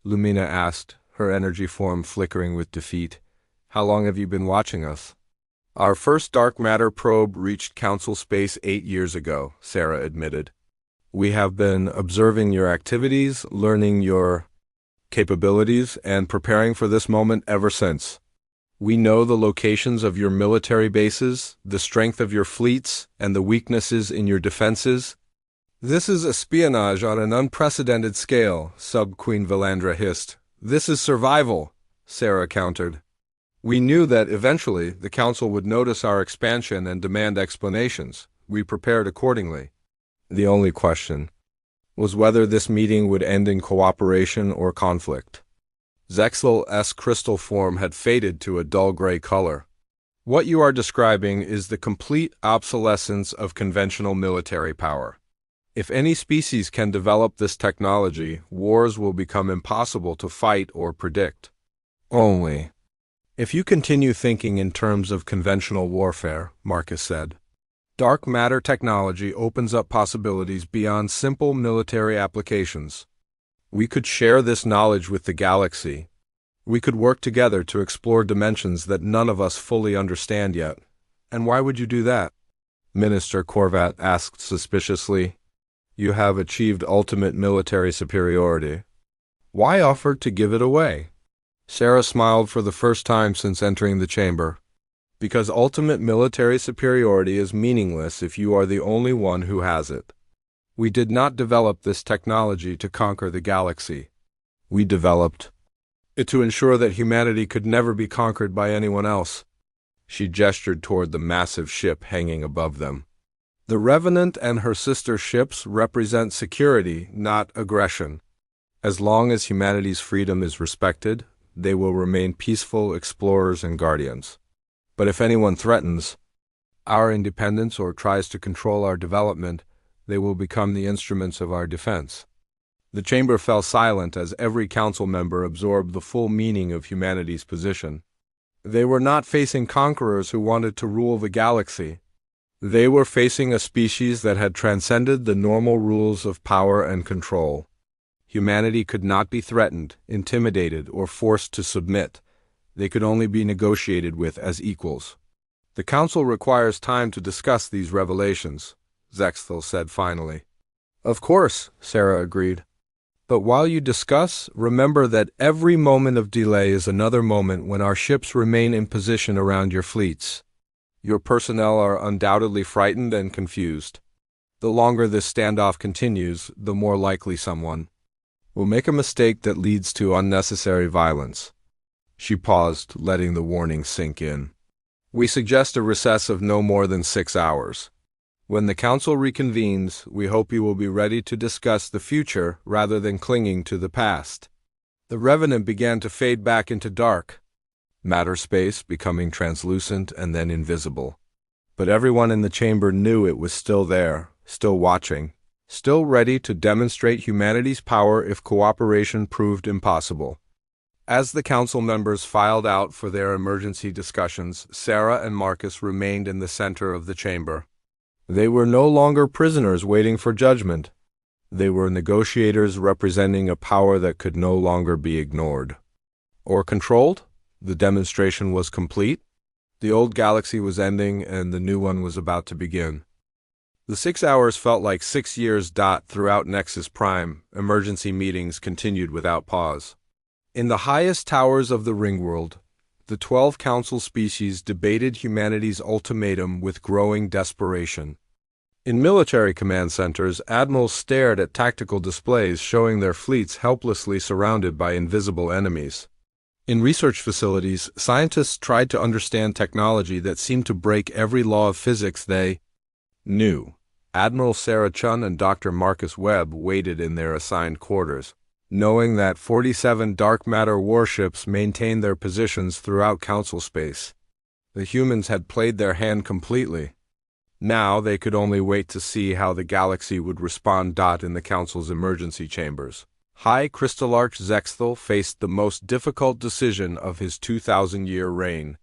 Lumina asked, her energy form flickering with defeat. "How long have you been watching us?" "Our first dark matter probe reached Council space 8 years ago," Sarah admitted. "We have been observing your activities, learning your capabilities, and preparing for this moment ever since. We know the locations of your military bases, the strength of your fleets, and the weaknesses in your defenses." "This is espionage on an unprecedented scale," Sub-Queen Valandra hissed. "This is survival," Sarah countered. "We knew that eventually the Council would notice our expansion and demand explanations. We prepared accordingly. The only question was whether this meeting would end in cooperation or conflict." Zexel's crystal form had faded to a dull gray color. "What you are describing is the complete obsolescence of conventional military power. If any species can develop this technology, wars will become impossible to fight or predict. Only if you continue thinking in terms of conventional warfare," Marcus said. "Dark matter technology opens up possibilities beyond simple military applications. We could share this knowledge with the galaxy. We could work together to explore dimensions that none of us fully understand yet." "And why would you do that?" Minister Korvat asked suspiciously. "You have achieved ultimate military superiority. Why offer to give it away?" Sarah smiled for the first time since entering the chamber. "Because ultimate military superiority is meaningless if you are the only one who has it. We did not develop this technology to conquer the galaxy. We developed it to ensure that humanity could never be conquered by anyone else." She gestured toward the massive ship hanging above them. "The Revenant and her sister ships represent security, not aggression. As long as humanity's freedom is respected, they will remain peaceful explorers and guardians. But if anyone threatens our independence or tries to control our development, they will become the instruments of our defense." The chamber fell silent as every council member absorbed the full meaning of humanity's position. They were not facing conquerors who wanted to rule the galaxy. They were facing a species that had transcended the normal rules of power and control. Humanity could not be threatened, intimidated, or forced to submit. They could only be negotiated with as equals. "The Council requires time to discuss these revelations," Zexel said finally. "Of course," Sarah agreed. "But while you discuss, remember that every moment of delay is another moment when our ships remain in position around your fleets. Your personnel are undoubtedly frightened and confused. The longer this standoff continues, the more likely someone will make a mistake that leads to unnecessary violence." She paused, letting the warning sink in. "We suggest a recess of no more than 6 hours. When the Council reconvenes, we hope you will be ready to discuss the future rather than clinging to the past." The Revenant began to fade back into dark matter space, becoming translucent and then invisible. But everyone in the chamber knew it was still there, still watching, still ready to demonstrate humanity's power if cooperation proved impossible. As the council members filed out for their emergency discussions, Sarah and Marcus remained in the center of the chamber. They were no longer prisoners waiting for judgment. They were negotiators representing a power that could no longer be ignored or controlled. The demonstration was complete. The old galaxy was ending and the new one was about to begin. The 6 hours felt like 6 years. Throughout Nexus Prime, emergency meetings continued without pause. In the highest towers of the Ringworld, the 12 council species debated humanity's ultimatum with growing desperation. In military command centers, admirals stared at tactical displays showing their fleets helplessly surrounded by invisible enemies. In research facilities, scientists tried to understand technology that seemed to break every law of physics they knew. Admiral Sarah Chun and Dr. Marcus Webb waited in their assigned quarters, knowing that 47 dark matter warships maintained their positions throughout council space. The humans had played their hand completely. Now they could only wait to see how the galaxy would respond. In the council's emergency chambers, High Crystallarch Zexthel faced the most difficult decision of his 2,000-year reign.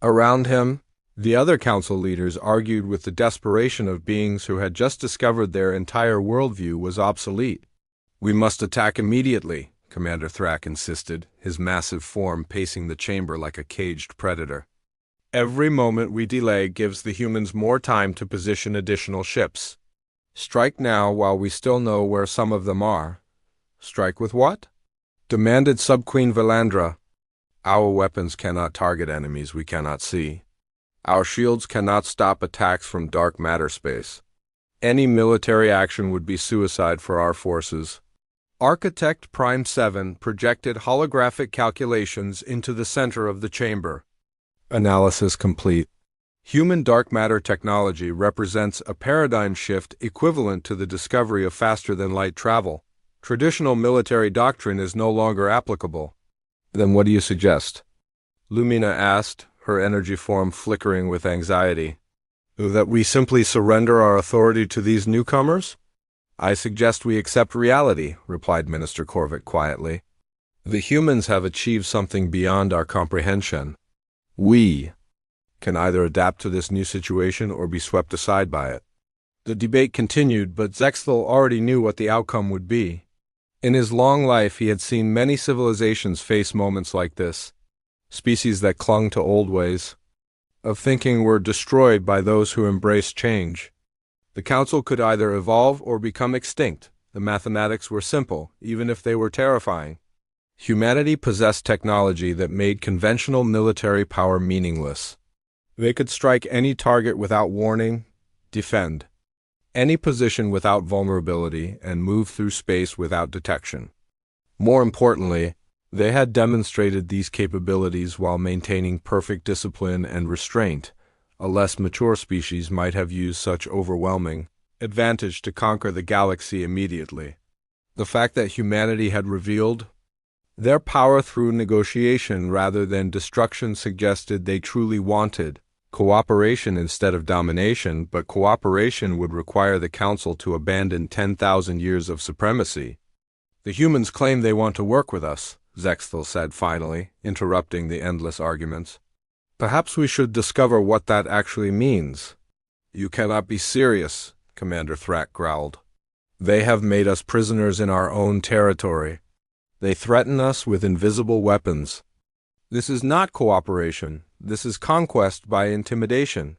Around him, the other council leaders argued with the desperation of beings who had just discovered their entire worldview was obsolete. "We must attack immediately," Commander Thrak insisted, his massive form pacing the chamber like a caged predator. Every moment we delay gives the humans more time to position additional ships. Strike now while we still know where some of them are. Strike with what? Demanded Sub-Queen Valandra. Our weapons cannot target enemies we cannot see. Our shields cannot stop attacks from dark matter space. Any military action would be suicide for our forces. Architect Prime 7 projected holographic calculations into the center of the chamber. Analysis complete. Human dark matter technology represents a paradigm shift equivalent to the discovery of faster-than-light travel. Traditional military doctrine is no longer applicable. Then what do you suggest? Lumina asked, her energy form flickering with anxiety. That we simply surrender our authority to these newcomers? I suggest we accept reality, replied Minister Korvac quietly. The humans have achieved something beyond our comprehension. We can either adapt to this new situation or be swept aside by it. The debate continued, but Zexthal already knew what the outcome would be. In his long life, he had seen many civilizations face moments like this. Species that clung to old ways of thinking were destroyed by those who embraced change. The Council could either evolve or become extinct. The mathematics were simple, even if they were terrifying. Humanity possessed technology that made conventional military power meaningless. They could strike any target without warning, defend any position without vulnerability, and move through space without detection. More importantly, they had demonstrated these capabilities while maintaining perfect discipline and restraint. A less mature species might have used such overwhelming advantage to conquer the galaxy immediately. The fact that humanity had revealed their power through negotiation rather than destruction suggested they truly wanted cooperation instead of domination, but cooperation would require the Council to abandon 10,000 years of supremacy. The humans claim they want to work with us, Zexthal said finally, interrupting the endless arguments. Perhaps we should discover what that actually means. You cannot be serious, Commander Thrak growled. They have made us prisoners in our own territory. They threaten us with invisible weapons. This is not cooperation. This is conquest by intimidation.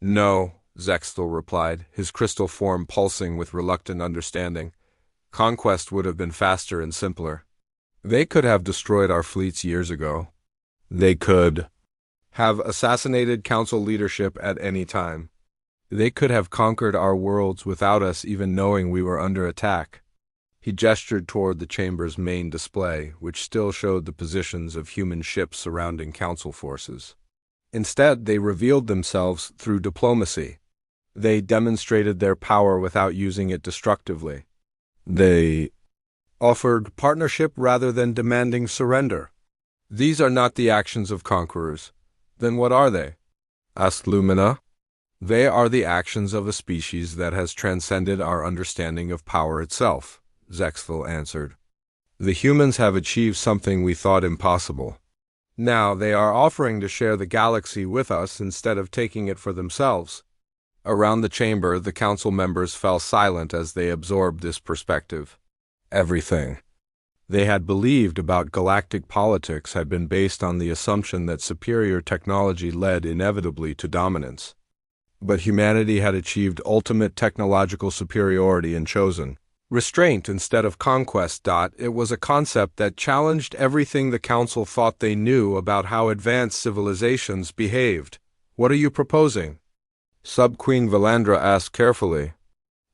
No, Zexthal replied, his crystal form pulsing with reluctant understanding. Conquest would have been faster and simpler. They could have destroyed our fleets years ago. They could have assassinated Council leadership at any time. They could have conquered our worlds without us even knowing we were under attack. He gestured toward the chamber's main display, which still showed the positions of human ships surrounding Council forces. Instead, they revealed themselves through diplomacy. They demonstrated their power without using it destructively. They offered partnership rather than demanding surrender. These are not the actions of conquerors. Then what are they? Asked Lumina. They are the actions of a species that has transcended our understanding of power itself, Zexthal answered. The humans have achieved something we thought impossible. Now they are offering to share the galaxy with us instead of taking it for themselves. Around the chamber, the Council members fell silent as they absorbed this perspective. Everything they had believed about galactic politics had been based on the assumption that superior technology led inevitably to dominance. But humanity had achieved ultimate technological superiority and chosen restraint instead of conquest. It was a concept that challenged everything the Council thought they knew about how advanced civilizations behaved. What are you proposing? Sub-Queen Valandra asked carefully.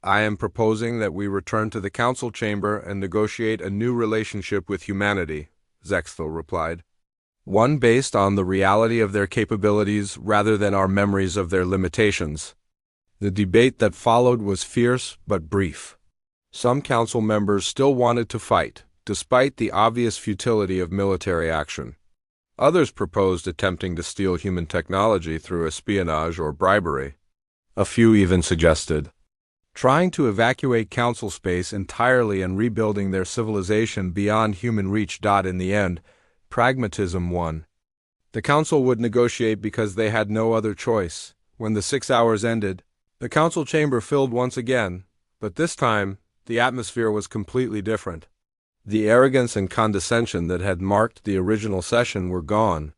I am proposing that we return to the Council chamber and negotiate a new relationship with humanity, Zexthal replied. One based on the reality of their capabilities rather than our memories of their limitations. The debate that followed was fierce but brief. Some Council members still wanted to fight, despite the obvious futility of military action. Others proposed attempting to steal human technology through espionage or bribery. A few even suggested trying to evacuate Council space entirely and rebuilding their civilization beyond human reach. In the end, pragmatism won. The Council would negotiate because they had no other choice. When the 6 hours ended, the Council chamber filled once again, but this time, the atmosphere was completely different. The arrogance and condescension that had marked the original session were gone.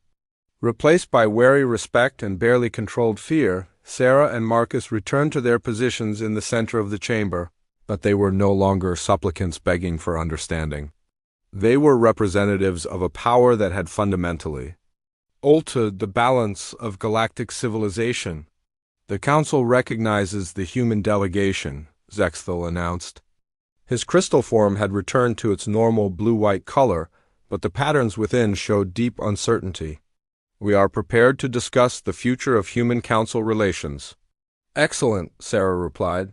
Replaced by wary respect and barely controlled fear, Sarah and Marcus returned to their positions in the center of the chamber, but they were no longer supplicants begging for understanding. They were representatives of a power that had fundamentally altered the balance of galactic civilization. The Council recognizes the human delegation, Zexthel announced. His crystal form had returned to its normal blue-white color, but the patterns within showed deep uncertainty. We are prepared to discuss the future of human-council relations. Excellent, Sarah replied.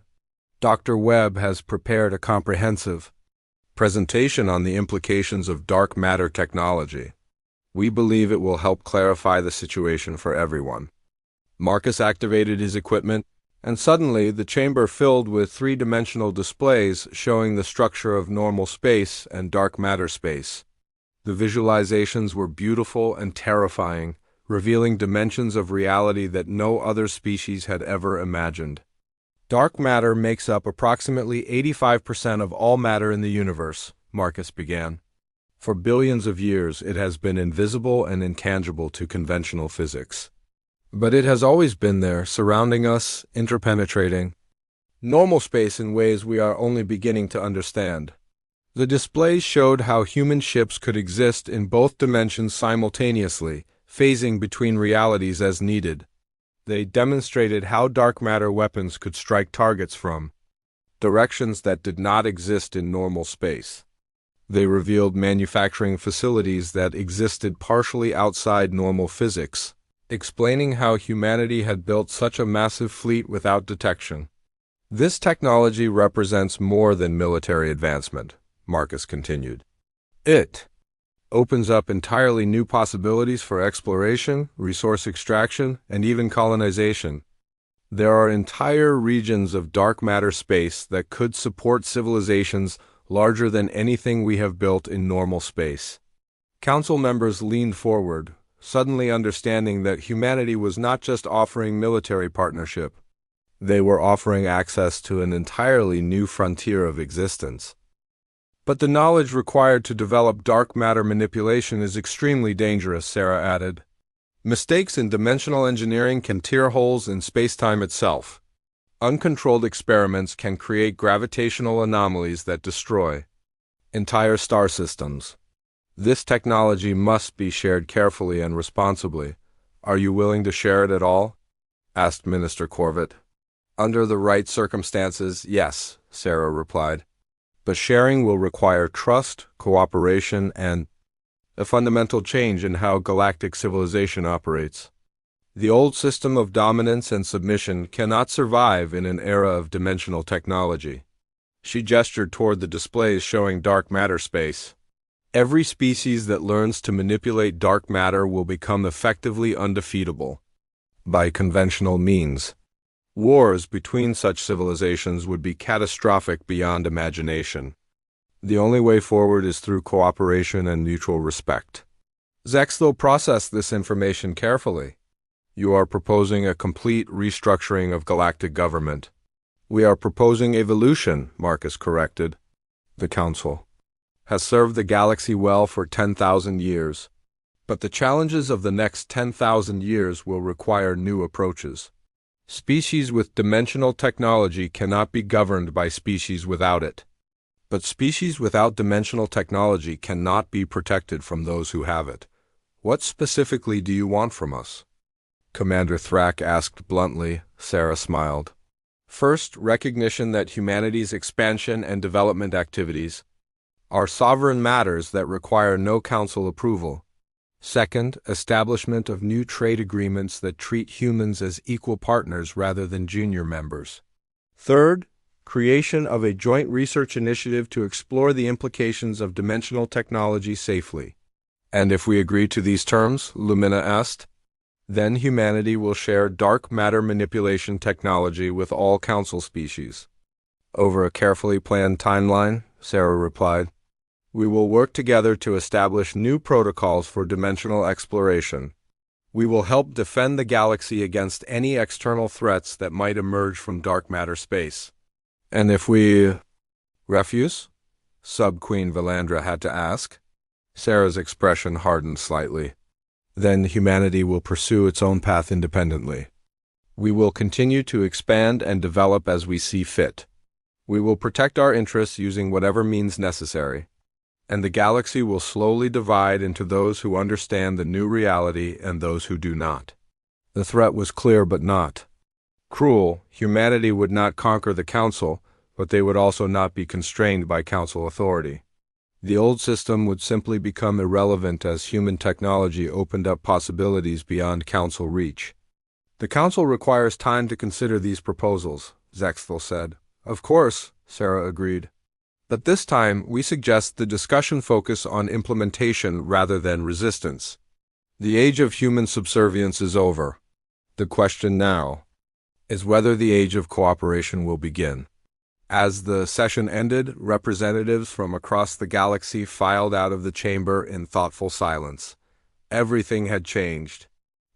Dr. Webb has prepared a comprehensive presentation on the implications of dark matter technology. We believe it will help clarify the situation for everyone. Marcus activated his equipment, and suddenly the chamber filled with three-dimensional displays showing the structure of normal space and dark matter space. The visualizations were beautiful and terrifying, revealing dimensions of reality that no other species had ever imagined. Dark matter makes up approximately 85% of all matter in the universe, Marcus began. For billions of years, it has been invisible and intangible to conventional physics. But it has always been there, surrounding us, interpenetrating normal space in ways we are only beginning to understand. The displays showed how human ships could exist in both dimensions simultaneously, phasing between realities as needed. They demonstrated how dark matter weapons could strike targets from directions that did not exist in normal space. They revealed manufacturing facilities that existed partially outside normal physics, explaining how humanity had built such a massive fleet without detection. This technology represents more than military advancement, Marcus continued. It opens up entirely new possibilities for exploration, resource extraction, and even colonization. There are entire regions of dark matter space that could support civilizations larger than anything we have built in normal space. Council members leaned forward, suddenly understanding that humanity was not just offering military partnership. They were offering access to an entirely new frontier of existence. But the knowledge required to develop dark matter manipulation is extremely dangerous, Sarah added. Mistakes in dimensional engineering can tear holes in space-time itself. Uncontrolled experiments can create gravitational anomalies that destroy entire star systems. This technology must be shared carefully and responsibly. Are you willing to share it at all? Asked Minister Corvett. Under the right circumstances, yes, Sarah replied. But sharing will require trust, cooperation, and a fundamental change in how galactic civilization operates. The old system of dominance and submission cannot survive in an era of dimensional technology. She gestured toward the displays showing dark matter space. Every species that learns to manipulate dark matter will become effectively undefeatable by conventional means. Wars between such civilizations would be catastrophic beyond imagination. The only way forward is through cooperation and mutual respect. Zexthel processed this information carefully. You are proposing a complete restructuring of galactic government. We are proposing evolution, Marcus corrected. The Council has served the galaxy well for 10,000 years. But the challenges of the next 10,000 years will require new approaches. Species with dimensional technology cannot be governed by species without it. But species without dimensional technology cannot be protected from those who have it. What specifically do you want from us? Commander Thrak asked bluntly. Sarah smiled. First, recognition that humanity's expansion and development activities are sovereign matters that require no council approval. Second, establishment of new trade agreements that treat humans as equal partners rather than junior members. Third, creation of a joint research initiative to explore the implications of dimensional technology safely. And if we agree to these terms, Lumina asked, then humanity will share dark matter manipulation technology with all council species. Over a carefully planned timeline, Sarah replied. We will work together to establish new protocols for dimensional exploration. We will help defend the galaxy against any external threats that might emerge from dark matter space. And if we refuse? Sub-Queen Valandra had to ask. Sarah's expression hardened slightly. Then humanity will pursue its own path independently. We will continue to expand and develop as we see fit. We will protect our interests using whatever means necessary. And the galaxy will slowly divide into those who understand the new reality and those who do not. The threat was clear but not cruel. Humanity would not conquer the Council, but they would also not be constrained by Council authority. The old system would simply become irrelevant as human technology opened up possibilities beyond Council reach. The Council requires time to consider these proposals, Zexthel said. Of course, Sarah agreed. But this time, we suggest the discussion focus on implementation rather than resistance. The age of human subservience is over. The question now is whether the age of cooperation will begin. As the session ended, representatives from across the galaxy filed out of the chamber in thoughtful silence. Everything had changed.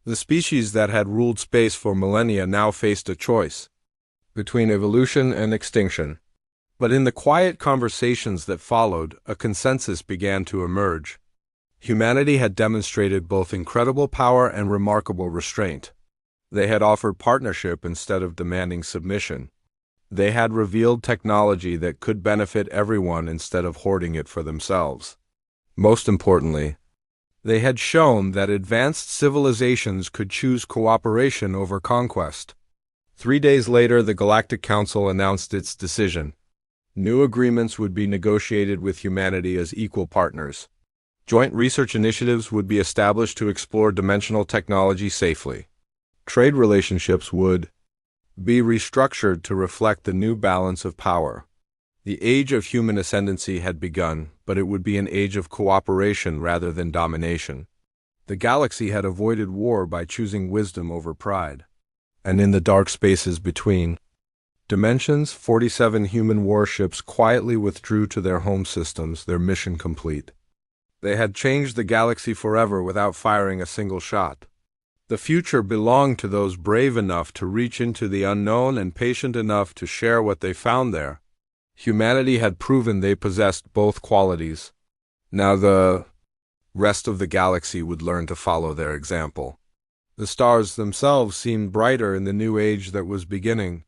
The species that had ruled space for millennia now faced a choice between evolution and extinction. But in the quiet conversations that followed, a consensus began to emerge. Humanity had demonstrated both incredible power and remarkable restraint. They had offered partnership instead of demanding submission. They had revealed technology that could benefit everyone instead of hoarding it for themselves. Most importantly, they had shown that advanced civilizations could choose cooperation over conquest. 3 days later, the Galactic Council announced its decision. New agreements would be negotiated with humanity as equal partners. Joint research initiatives would be established to explore dimensional technology safely. Trade relationships would be restructured to reflect the new balance of power. The age of human ascendancy had begun, but it would be an age of cooperation rather than domination. The galaxy had avoided war by choosing wisdom over pride. And in the dark spaces between dimensions, 47 human warships quietly withdrew to their home systems, their mission complete. They had changed the galaxy forever without firing a single shot. The future belonged to those brave enough to reach into the unknown and patient enough to share what they found there. Humanity had proven they possessed both qualities. Now the rest of the galaxy would learn to follow their example. The stars themselves seemed brighter in the new age that was beginning.